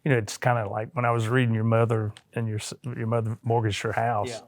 it's kind of like when I was reading your mother and your mother mortgaged her house. Yeah.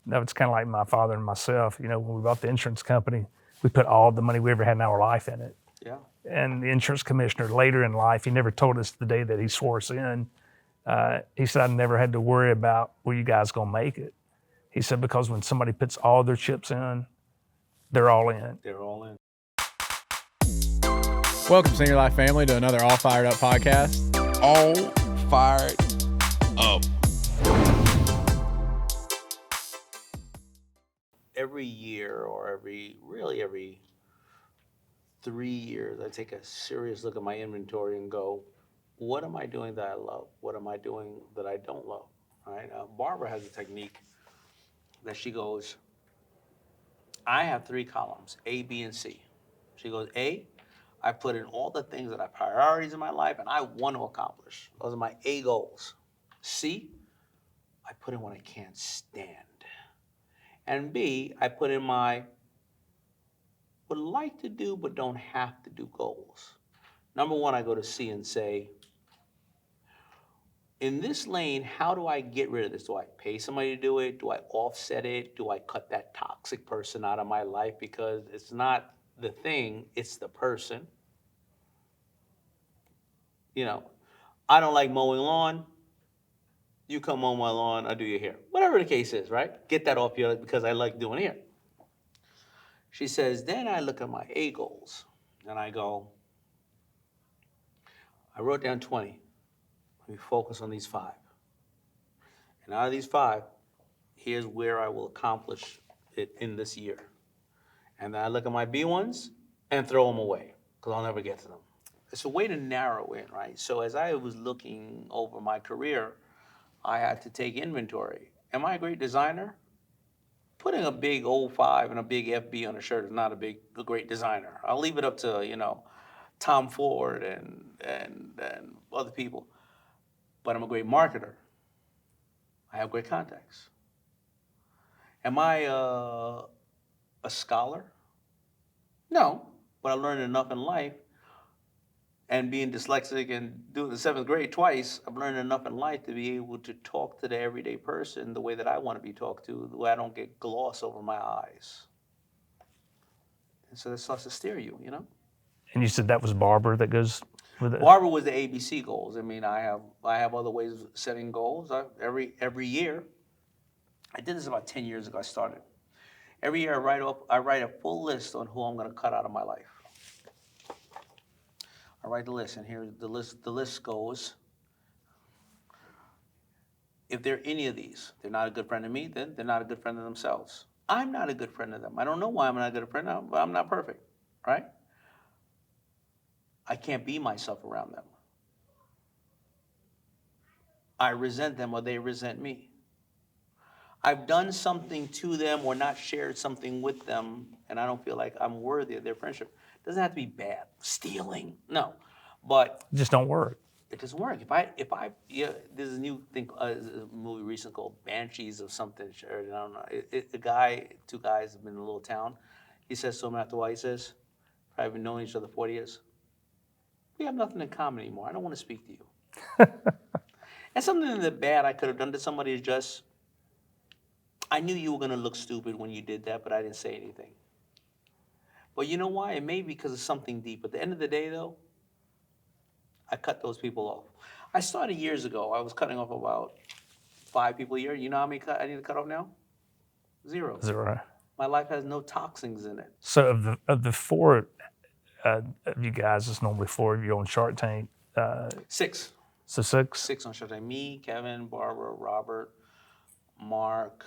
That was kind of like my father and myself. When we bought the insurance company, we put all the money we ever had in our life in it. Yeah. And the insurance commissioner later in life, he never told us the day that he swore us in. He said, I never had to worry about, were you guys going to make it? He said, because when somebody puts all their chips in, they're all in. They're all in. Welcome, Senior Life family, to another All Fired Up podcast. All fired up. Every year or every 3 years, I take a serious look at my inventory and go, what am I doing that I love? What am I doing that I don't love? All right. Barbara has a technique that she goes, I have 3 columns, A, B, and C. She goes, A, I put in all the things that are priorities in my life and I want to accomplish. Those are my A goals. C, I put in what I can't stand. And B, I put in my would like to do but don't have to do goals. Number 1, I go to C and say, in this lane, how do I get rid of this? Do I pay somebody to do it? Do I offset it? Do I cut that toxic person out of my life? Because it's not the thing, it's the person. I don't like mowing lawn. You come mow my lawn, I'll do your hair. Whatever the case is, right? Get that off your, because I like doing hair. She says, then I look at my A goals and I go, I wrote down 20. Let me focus on these 5. And out of these 5, here's where I will accomplish it in this year. And then I look at my B ones and throw them away because I'll never get to them. It's a way to narrow in, right? So as I was looking over my career, I had to take inventory. Am I a great designer? Putting a big 05 and a big FB on a shirt is not a great designer. I'll leave it up to, Tom Ford and other people. But I'm a great marketer. I have great contacts. Am I a scholar? No, but I learned enough in life. And being dyslexic and doing the 7th grade twice, I've learned enough in life to be able to talk to the everyday person the way that I want to be talked to, the way I don't get gloss over my eyes. And so that starts to steer you, And you said that was Barbara that goes with it? Barbara was the ABC goals. I mean, I have other ways of setting goals. Every year, I did this about 10 years ago. I started. Every year, I write a full list on who I'm going to cut out of my life. I write the list, and here the list goes. If they're any of these, they're not a good friend of me, then they're not a good friend of themselves. I'm not a good friend of them. I don't know why I'm not a good friend of them, but I'm not perfect, right? I can't be myself around them. I resent them or they resent me. I've done something to them or not shared something with them, and I don't feel like I'm worthy of their friendship. It doesn't have to be bad. Stealing, no. But it just don't work. It doesn't work. There's a new thing, a movie recently called Banshees of something. I don't know. 2 guys have been in a little town. He says to him after a while, he says, probably been knowing each other 40 years. We have nothing in common anymore. I don't want to speak to you. And something that bad I could have done to somebody is just, I knew you were going to look stupid when you did that, but I didn't say anything. But you know why? It may be because of something deep. At the end of the day, though, I cut those people off. I started years ago. I was cutting off about 5 people a year. You know how many I need to cut off now? 0. 0. My life has no toxins in it. So of the 4 of you guys, it's normally 4 of you on Shark Tank. 6. So 6? 6 on Shark Tank. Me, Kevin, Barbara, Robert, Mark,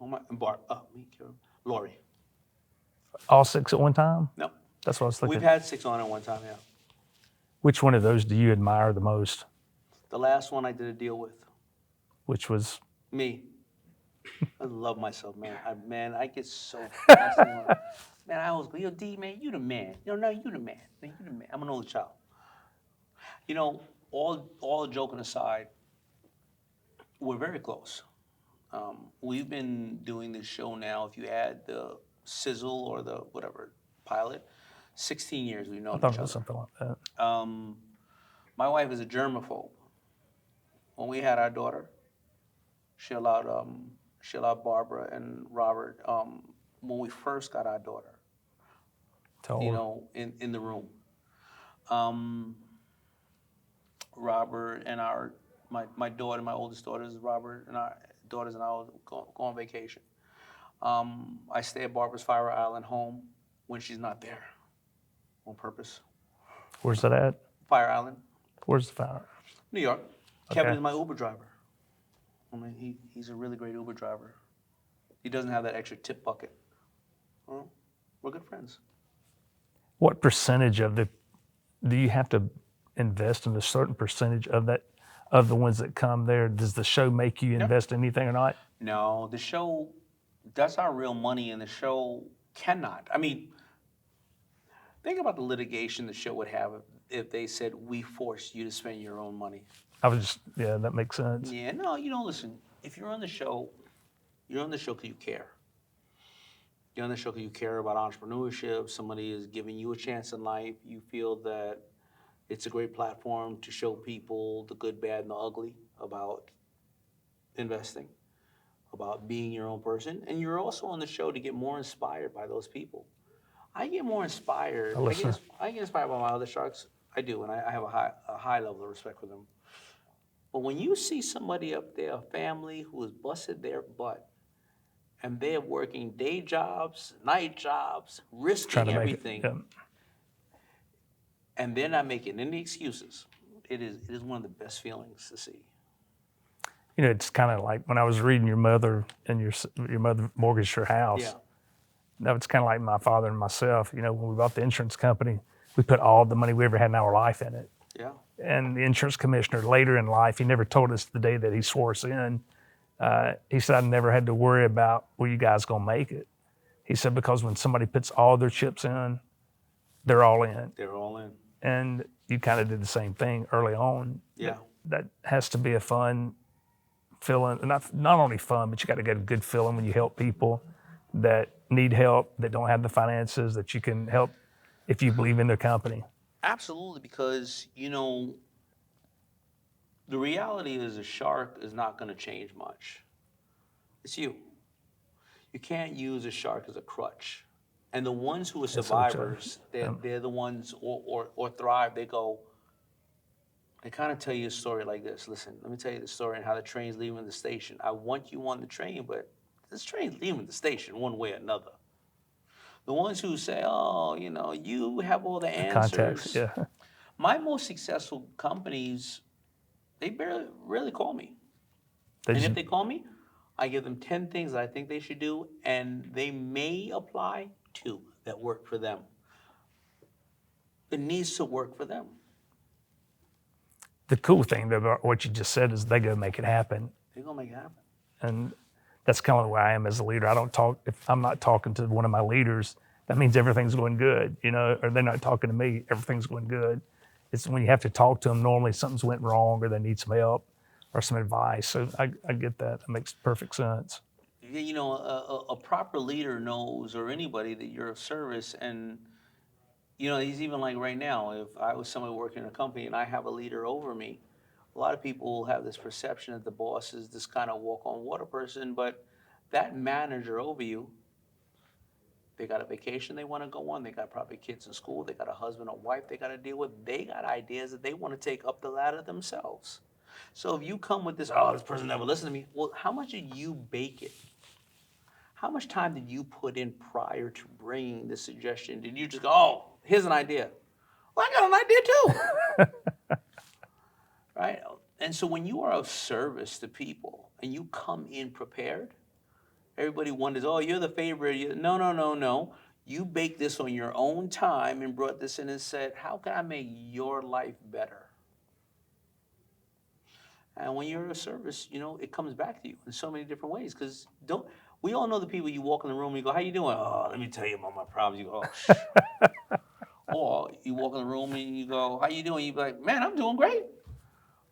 me, Kevin, Lori. All 6 at one time? No. That's what I was thinking. We've had 6 on at one time, yeah. Which one of those do you admire the most? The last one I did a deal with. Which was? Me. I love myself, man. I get so fascinated. Man, I always go, yo, D, man, you the man. No, you the man. Man, you the man. I'm an only child. All joking aside, we're very close. We've been doing this show now, if you add the sizzle or the whatever pilot, 16 years we've known each other. I thought it was something like that. My wife is a germaphobe. when we had our daughter, she allowed Barbara and Robert, when we first got our daughter, in the room. Robert and my daughter, my oldest daughters, Robert and our daughters and I will go on vacation. I stay at Barbara's Fire Island home when she's not there, on purpose. Where's that at? Fire Island, Where's the fire? New York. Okay. Kevin is my Uber driver. I mean, he's a really great Uber driver. He doesn't have that extra tip bucket. Well, we're good friends. What percentage of do you have to invest in a certain percentage of the ones that come there? Does the show make you invest anything or not? No, the show, that's our real money, and the show cannot. I mean, think about the litigation the show would have if they said, we forced you to spend your own money. That makes sense. Yeah, no, listen, if you're on the show, you're on the show because you care. You're on the show because you care about entrepreneurship. Somebody is giving you a chance in life. You feel that it's a great platform to show people the good, bad, and the ugly about investing, about being your own person. And you're also on the show to get more inspired by those people. I get more inspired. I get inspired by my other sharks. I do, and I have a high level of respect for them. But when you see somebody up there, a family who has busted their butt, and they're working day jobs, night jobs, risking everything, and they're not making any excuses, it is one of the best feelings to see. It's kind of like when I was reading your mother and your mother mortgaged her house. Yeah. That was kind of like my father and myself. When we bought the insurance company, we put all the money we ever had in our life in it. Yeah. And the insurance commissioner later in life, he never told us the day that he swore us in. He said, I never had to worry about, were you guys going to make it? He said, because when somebody puts all their chips in, they're all in. They're all in. And you kind of did the same thing early on. Yeah. That has to be a fun feeling. Not only fun, but you got to get a good feeling when you help people that need help, that don't have the finances, that you can help if you believe in their company. Absolutely, because, the reality is a shark is not going to change much. It's you. You can't use a shark as a crutch. And the ones who are survivors, they're the ones, or thrive, they kind of tell you a story like this. Listen, let me tell you the story and how the train's leaving the station. I want you on the train, but this train's leaving the station one way or another. The ones who say, oh, you have all the answers. Context, yeah. My most successful companies, they rarely call me. And if they call me, I give them 10 things that I think they should do, and they may apply 2 that work for them. It needs to work for them. The cool thing about what you just said is they go make it happen. They're going to make it happen. And that's kind of the way I am as a leader. I don't talk, if I'm not talking to one of my leaders, that means everything's going good, or they're not talking to me, everything's going good. It's when you have to talk to them, normally something's went wrong or they need some help or some advice. So I get that. It makes perfect sense. A proper leader knows, or anybody, that you're of service. And, he's even like right now, if I was somebody working in a company and I have a leader over me, a lot of people have this perception that the boss is this kind of walk-on-water person, but that manager over you, they got a vacation they want to go on, they got probably kids in school, they got a husband or wife they got to deal with, they got ideas that they want to take up the ladder themselves. So if you come with this person never listened to me, well, how much did you bake it? How much time did you put in prior to bringing the suggestion? Did you just go, oh, here's an idea? Well, I got an idea too. Right? And so when you are of service to people and you come in prepared, everybody wonders, oh, you're the favorite. No. You baked this on your own time and brought this in and said, how can I make your life better? And when you're of service, it comes back to you in so many different ways. Because we all know the people you walk in the room and you go, how you doing? Oh, let me tell you about my problems. You go, oh, Or you walk in the room and you go, how you doing? You be like, man, I'm doing great.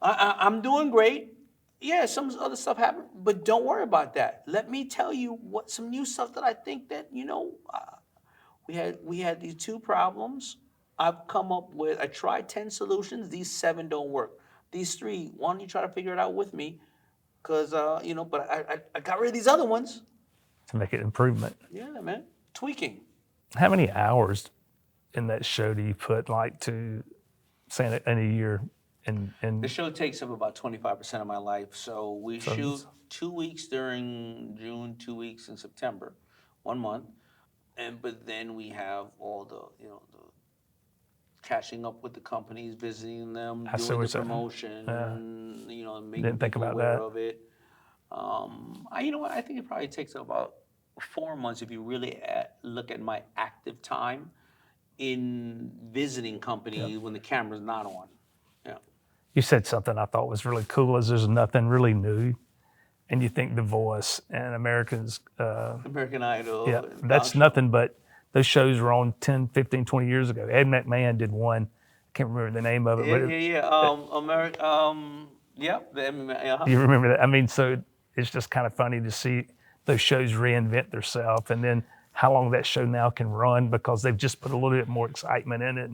I'm doing great. Yeah, some other stuff happened, but don't worry about that. Let me tell you some new stuff that I think that, we had these 2 problems. I tried 10 solutions. These 7 don't work. these three, why don't you try to figure it out with me? Because, but I got rid of these other ones. To make it improvement. Yeah, man. Tweaking. How many hours in that show do you put to say in a year? The show takes up about 25% of my life. So we shoot 2 weeks during June, 2 weeks in September, 1 month. But then we have all the catching up with the companies, visiting them, doing the promotion, making Didn't think people about aware that. of it. I think it probably takes about 4 months if you really look at my active time in visiting companies when the camera's not on. Yeah. You said something I thought was really cool is there's nothing really new. And you think The Voice and American Idol. Yeah, that's nothing but those shows were on 10, 15, 20 years ago. Ed McMahon did one. I can't remember the name of it. You remember that? I mean, so it's just kind of funny to see those shows reinvent themselves and then how long that show now can run because they've just put a little bit more excitement in it.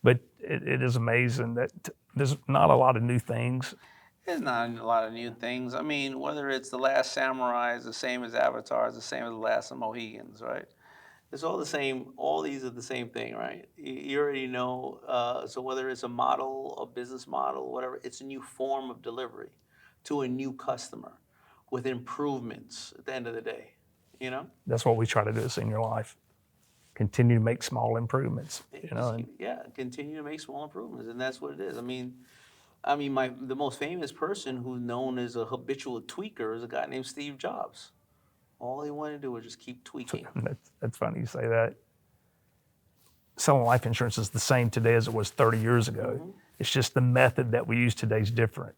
But it is amazing that there's not a lot of new things. There's not a lot of new things. I mean, whether it's The Last Samurai is the same as Avatar, is the same as The Last of Mohegans, right? It's all the same. All these are the same thing, right? You already know. So whether it's a model, a business model, whatever, it's a new form of delivery to a new customer with improvements at the end of the day, That's what we try to do at Senior Life. Continue to make small improvements, Yeah, continue to make small improvements, and that's what it is. I mean, the most famous person who's known as a habitual tweaker is a guy named Steve Jobs. All he wanted to do was just keep tweaking. That's funny you say that. Selling life insurance is the same today as it was 30 years ago. Mm-hmm. It's just the method that we use today is different.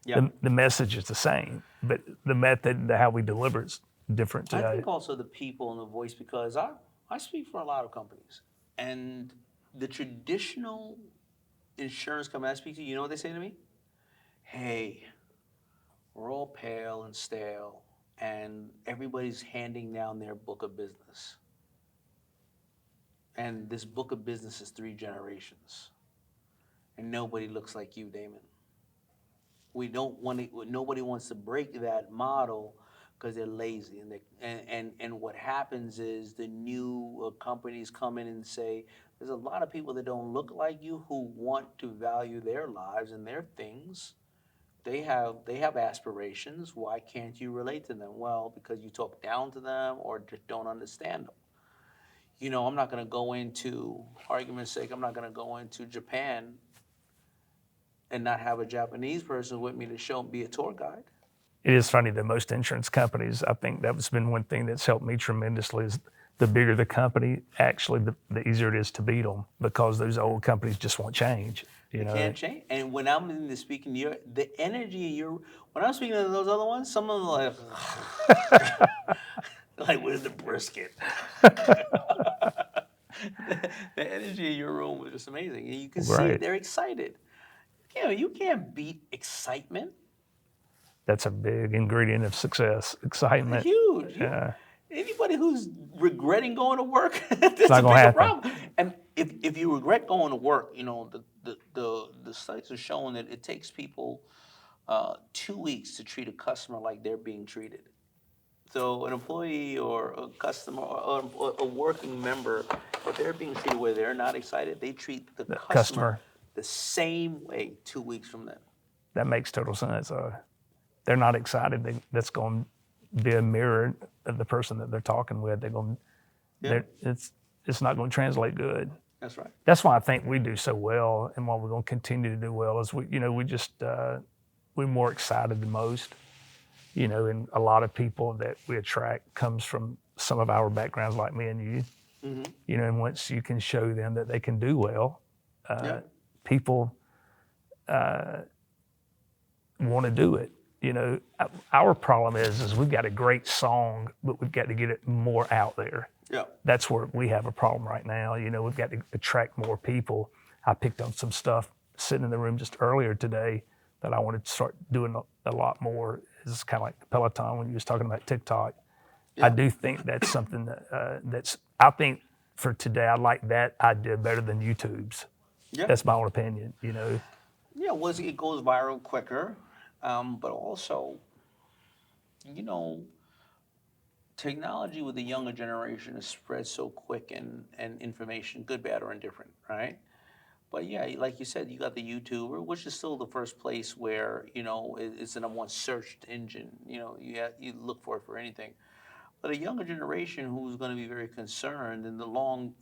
Yeah. The message is the same, but the method, how we deliver is different today. I think also the people and the voice, because I speak for a lot of companies, and the traditional insurance company I speak to, you know what they say to me? Hey, we're all pale and stale, and everybody's handing down their book of business. And this book of business is 3 generations. And nobody looks like you, Daymond. Nobody wants to break that model because they're lazy. And what happens is the new companies come in and say, there's a lot of people that don't look like you who want to value their lives and their things. They have aspirations. Why can't you relate to them? Well, because you talk down to them or just don't understand them. I'm not going to go into, argument's sake, I'm not going to go into Japan and not have a Japanese person with me to be a tour guide. It is funny that most insurance companies, I think that's been one thing that's helped me tremendously is the bigger the company, actually the easier it is to beat them because those old companies just won't change. They can't change. And when I'm in the speaking, the energy when I'm speaking to those other ones, some of them are like, where's the brisket? The energy in your room was just amazing. And you can see they're excited. You can't beat excitement. That's a big ingredient of success, excitement. Huge. Yeah. Anybody who's regretting going to work, that's not a gonna bigger happen. problem. And if you regret going to work, the studies are showing that it takes people 2 weeks to treat a customer like they're being treated. So an employee or a customer or a working member, if they're being treated where they're not excited, they treat the customer the same way 2 weeks from then. That makes total sense. They're not excited. That's going to be a mirror of the person that they're talking with. It's not going to translate good. That's right. That's why I think we do so well, and why we're going to continue to do well is we're more excited than most. And a lot of people that we attract comes from some of our backgrounds, like me and you. Mm-hmm. And once you can show them that they can do well, people want to do it. Our problem is we've got a great song, but we've got to get it more out there. Yeah. That's where we have a problem right now. We've got to attract more people. I picked up some stuff sitting in the room just earlier today that I wanted to start doing a lot more. It's kind of like Peloton when you was talking about TikTok. Yeah. I do think that's something I think for today, I like that idea better than YouTube's. Yeah. That's my own opinion, Yeah, well, it goes viral quicker, but also, you know, technology with the younger generation is spread so quick and information, good, bad, or indifferent, right? But yeah, like you said, you got the YouTuber, which is still the first place where, it's the number one searched engine. You look for it for anything. But a younger generation who's going to be very concerned, and the long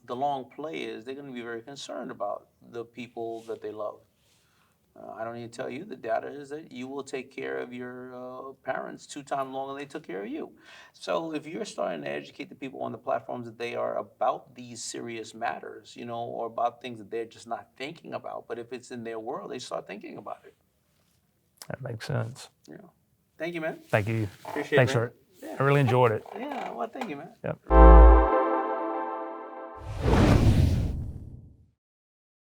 play is they're going to be very concerned about the people that they love. I don't need to tell you, the data is that you will take care of your parents 2 times longer than they took care of you. So if you're starting to educate the people on the platforms that they are about these serious matters, or about things that they're just not thinking about, but if it's in their world, they start thinking about it. That makes sense. Yeah. Thank you, man. Thank you. Appreciate Thanks, it, man. Art. I really enjoyed it. Yeah, well, thank you, man. Yep.